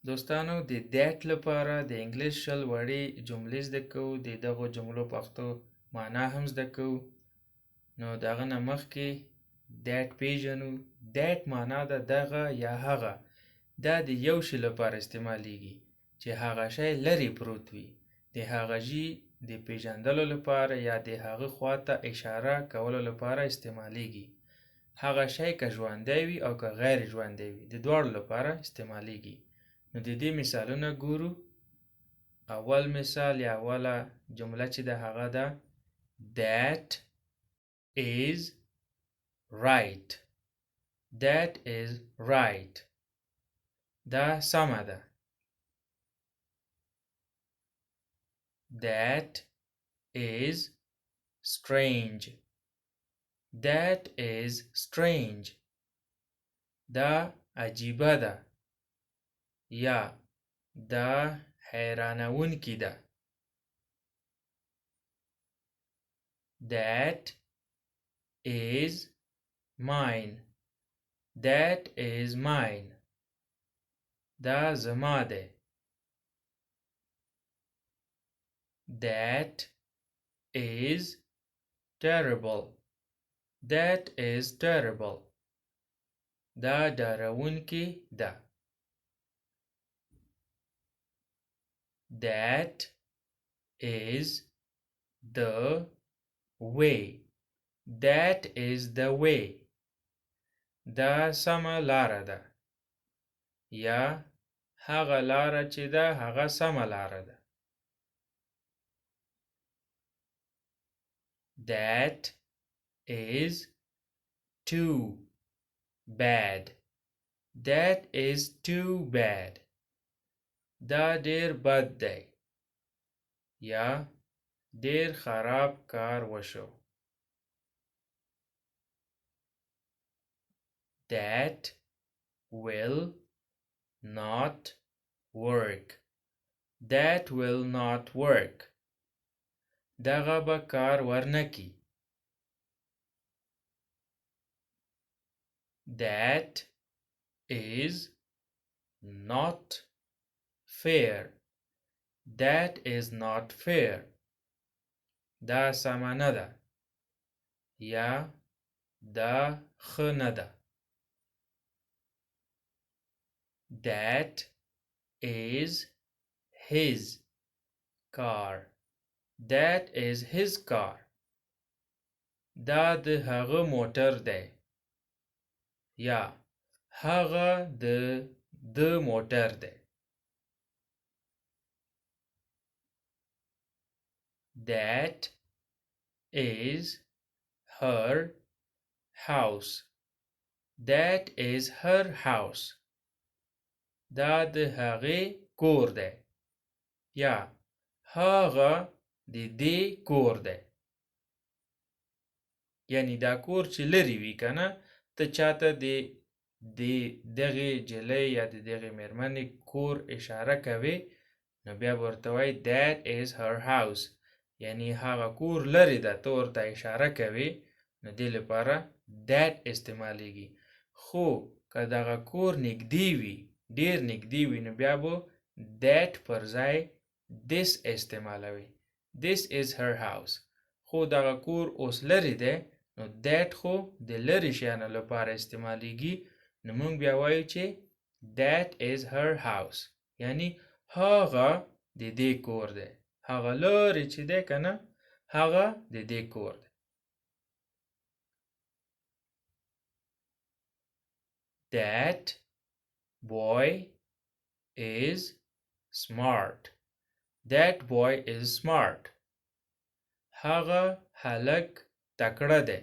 دوستانو د that لپاره د انګلیش شل وړې جملې زده کوو. د دغو جملو پښتو معنا هم زده کوو. نو د هغه نه مخکې that پیژنو. that معنا ده دغه یا هغه. دا د یو شي لپاره استعمالیږي چې هغه شی لرې پروت وي. د هغه شي د پیژندلو لپاره یا د هغه خواته اشاره کولو لپاره استعمالیږي. هغه شی که ژوندی وي او که غیر ژوندی وي د دواړو لپاره استعمالیږي. نو د دې مثالونه ګورو. اول مثال یا اوله جمله چې ده هغه ده that is right. that is right. دا سمه ده. that is strange. that is strange. دا عجیبه ده یا دا حیرانوونکې ده. that is mine. that is mine. دا زما ده. that is terrible. that is terrible. دا ډارونکې ده. that is the way. that is the way. دا سمه لاره ده یا هغه لاره چې ده هغه سمه لاره ده. that is too bad. that is too bad. دا ډیر بد دی یا ډیر خراب کار وشو. that will not work. that will not work. دغه به کار ورنکي. that is not fair. that is not fair. دا سمه نه ده یا دا ښه نه ده. that is his car. that is his car. دا د هغه موټر دی یا هغه د موټر دی. that is her house. that is her house. دا د هغې کور دی یا هغه د دې کور دی. یعنی دا کور چې لرې وي که نه ته چاته د دغې جلۍ یا د دغې مېرمنې کور اشاره کوې نو بیا به ورته وایي that is her house. یعنی هغه کور لرې ده ته ورته اشاره کوې نو دې لپاره that استعمالیږي. خو که دغه کور نږدې وي ډیر نږدې وي نو بیا به that پر ځای this استعمالوي. this is her house. خو دغه کور اوس لرې دی نو that خو د لرې شیانو لپاره استعمالیږي نو موږ بیا وایو چې that is her house. یعنی هغه د دې کور دی. هغه لرې چې دی که نه هغه د دې کور دی. that boy is smart. that boy is smart. هغه هلک تکړه دی.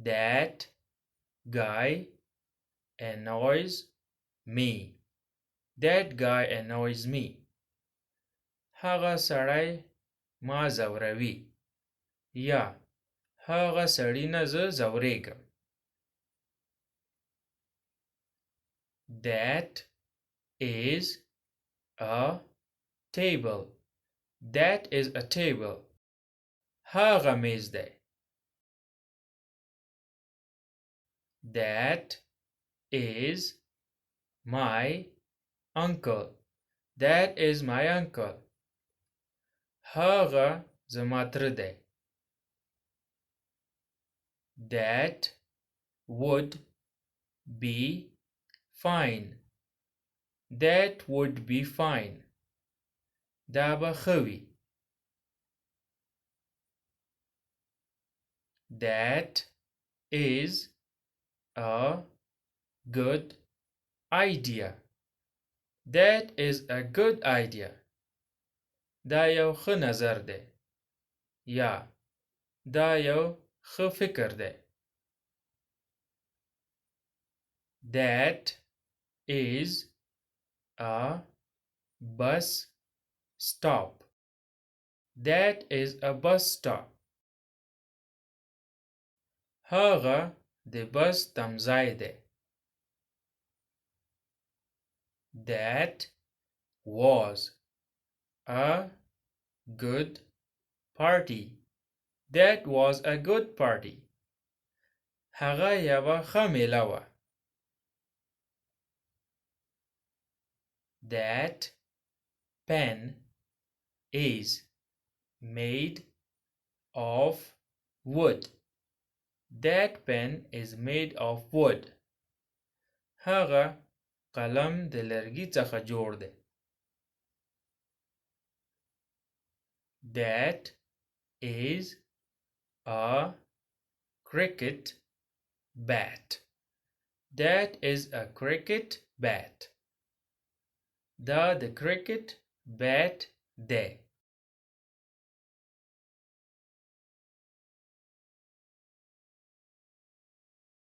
that guy annoys me. that guy annoys me. هغه سړی ما ځوروي یا هغه سړی نه زه ځورېږم. that is a table. that is a table. هغه میز دی. That is My uncle. That is my uncle. هغه زما تره دی. That would be fine. That would be fine. دا به ښه وي. That is a good idea. That is a good idea. دا یو ښه نظر دی. یا دا یو ښه فکر دی. That is a bus stop. That is a bus stop. هغه د بس تمځای دی. That was a good party. That was a good party. هغه یوه ښه میله وه. That pen is made of wood. That pen is made of wood. هغه قلم د لرګي څخه جوړ دی. That is a cricket bat. That is a cricket bat. دا د cricket bat دی.